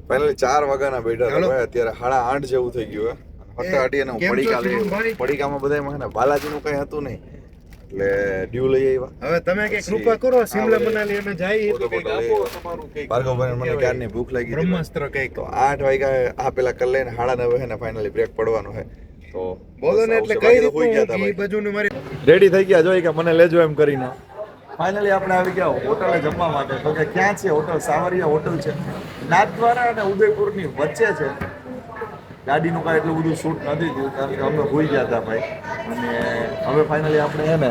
Finally 4 વાગ્યાના બેઠા હતા ભાઈ. અત્યારે 8:30 જેવું થઈ ગયું હે. હટાટી અને પડીકામાં બધામાં છે ને બાલાજીનું કઈ હતું નહીં એટલે ડ્યુ લઈ આવ્યા. હવે તમે કઈ કૃપા કરો, સિમલા મનાલી અમે જઈએ તો કઈક આપો તમારું કઈક. ભાર્ગવભાઈ મને ક્યારની ભૂખ લાગી હતી. બ્રહ્માસ્ત્ર કઈક તો 8 વાગ્યા આ પેલા કરી લઈને 9:30 હે ને ફાઇનલી બ્રેક પડવાનું છે. તો બોલો ને એટલે કઈ રીતે ઈ બાજુની મારી રેડી થઈ ગયા જોઈ કે મને લેજો એમ કરીને. ફાઇનલી આપણે આવી ગયા હોટલે જમવા માટે. તો કે ક્યાં છે હોટલ? સાવરિયા હોટલ છે, નાથદ્વારા અને ઉદયપુરની વચ્ચે છે. ગાડીનું કાંઈ એટલું બધું શૂટ નથી થયું કારણ કે અમે ભૂઈ ગયા હતા ભાઈ. અને હવે ફાઇનલી આપણે છે ને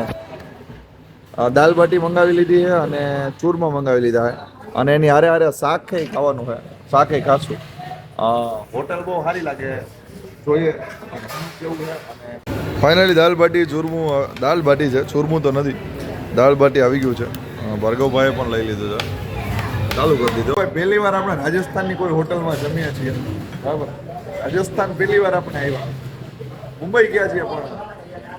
દાલ બાટી મંગાવી લીધી છે અને ચૂરમા મંગાવી લીધા છે અને એની હારે હારે શાક ખાવાનું છે. શાક ખાશું. હોટલ બહુ સારી લાગે, જોઈએ કેવું છે. અને ફાઇનલી દાલ બાટી ચૂરમું, દાલ બાટી છે, ચૂરમું તો નથી. દાળ બાટી આવી ગયું છે. ભાર્ગવભાઈએ પણ લઈ લીધું છે, ચાલુ કરી દીધું. ભાઈ પહેલી વાર આપણે રાજસ્થાનની કોઈ હોટલમાં જમીએ છીએ, બરાબર. રાજસ્થાન પહેલી વાર આપણે આવ્યા. મુંબઈ ગયા છીએ પણ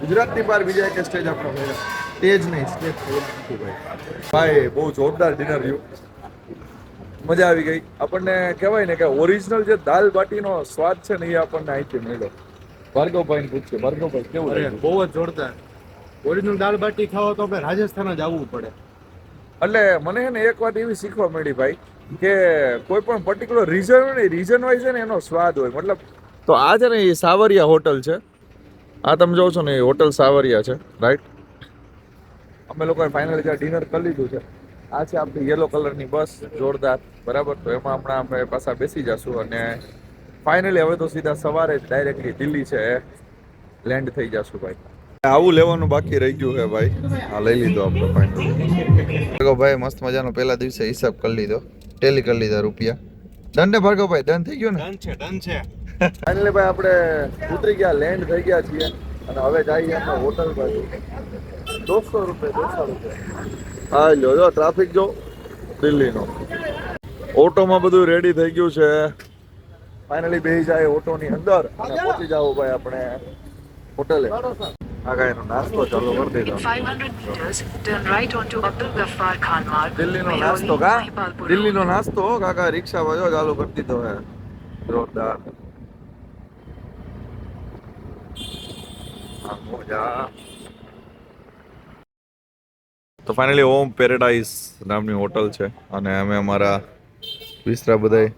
ગુજરાતની બહાર બીજા એક સ્ટેજ આપણે મળ્યા. સ્ટેજ નહીં, સ્ટેજ નથી ભાઈ. ભાઈ બહુ જોરદાર ડિનર રહ્યું, મજા આવી ગઈ. આપણને કહેવાય ને કે ઓરિજિનલ જે દાલ બાટીનો સ્વાદ છે ને એ આપણને અહીંથી મળ્યો. ભાર્ગવભાઈને પૂછીએ, ભાર્ગવભાઈ કેવું રહ્યું? બહુ જ જોરદાર. ઓરિજિનલ દાલ બાટી ખાવો તો આપણે રાજસ્થાન જ આવવું પડે. એટલે મને છે ને એક વાત એવી શીખવા મળી ભાઈ કે કોઈ પણ પર્ટિક્યુલર રીઝન હોય ને, રીઝન વાઇઝ છે ને એનો સ્વાદ હોય. મતલબ તો આ છે ને એ સાવરિયા હોટલ છે. આ તમે જોવો છો ને એ હોટલ સાવરિયા છે, રાઈટ. અમે લોકોએ ફાઇનલી ત્યાં ડિનર કરી લીધું છે. આ છે આપણી યલો કલરની બસ, જોરદાર, બરાબર. તો એમાં હમણાં આપણે પાછા બેસી જશું અને ફાઇનલી હવે તો સીધા સવારે જ ડાયરેક્ટલી દિલ્હી છે લેન્ડ થઈ જશું ભાઈ. આવું લેવાનું બાકી રહી ગયું છે ભાઈ. હા લઈ લીધો આપણે ફાઇનલી. ભાઈ મસ્ત મજાનો પહેલા દિવસે હિસાબ કરી લીધો, ટેલી કરી લીધા રૂપિયા. ડન ને ભાર્ગવભાઈ? ડન થઈ ગયું ને? ડન છે, ડન છે. ફાઇનલી ભાઈ આપણે ઉતરી ગયા, લેન્ડ થઈ ગયા છીએ અને હવે જઈએ આપણે હોટલ બાજુ. 200 રૂપિયા, 200 રૂપિયા. હા લ્યો જો ટ્રાફિક જો દિલ્હીનો. ઓટોમાં બધું રેડી થઈ ગયું છે. ફાઇનલી બેસી જાય ઓટોની અંદર અને પહોંચી જાવ ભાઈ આપણે હોટલે. આ ગાયનો નાસ્તો ચાલુ કરી દીધો. 500 meters, turn right onto Abdul Ghaffar Khan Marg. દિલ્હીનો નાસ્તો કા? દિલ્હીનો નાસ્તો કાકા રિક્ષામાં જો ચાલુ કરી દીધો હે. જોરદાર. તો ફાઇનલી ઓમ પેરેડાઇઝ નામની હોટલ છે અને અમે અમારા વિસ્તરા બધાય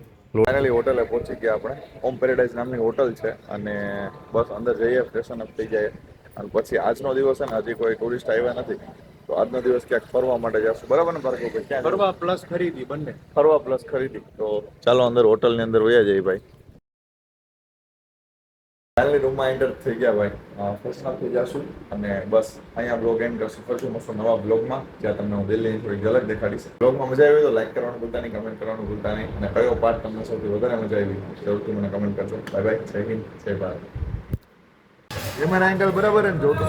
ફાઇનલી હોટલે પહોંચી ગયા આપણે. ઓમ પેરેડાઇઝ નામની હોટલ છે અને બસ અંદર જઈએ, ફ્રેશન અપ થઈ જાય અને પછી આજનો દિવસ છે ને હજી કોઈ ટુરિસ્ટ આવ્યા નથી તો આજનો દિવસ ક્યાંક ફરવા માટે જશું, બરાબર ને ભાર્ગવભાઈ? ક્યાં ફરવા પ્લસ ખરીદી બંને. ફરવા પ્લસ ખરીદી. તો ચાલો અંદર હોટલની અંદર વયા જઈએ ભાઈ. ફાઇનલી રૂમમાં એન્ટર થઈ ગયા ભાઈ. ફ્રેશન અપ થઈ જશું અને બસ અહીંયા બ્લોગ એન્ડ કરશું. ફરશું મસ્ત નવા બ્લોગમાં જ્યાં તમને હું દિલ્હીની થોડી ઝલક દેખાડીશ. બ્લોગમાં મજા આવી તો લાઈક કરવાનું ભૂલતા નહીં, કમેન્ટ કરવાનું ભૂલતા નહીં અને કયો પાર્ટ તમને સૌથી વધારે મજા આવી જરૂરથી મને કમેન્ટ કરજો. બાય બાય, જય હિન્દ, જય ભારત. એ મારા એંગલ બરાબર ને જોતો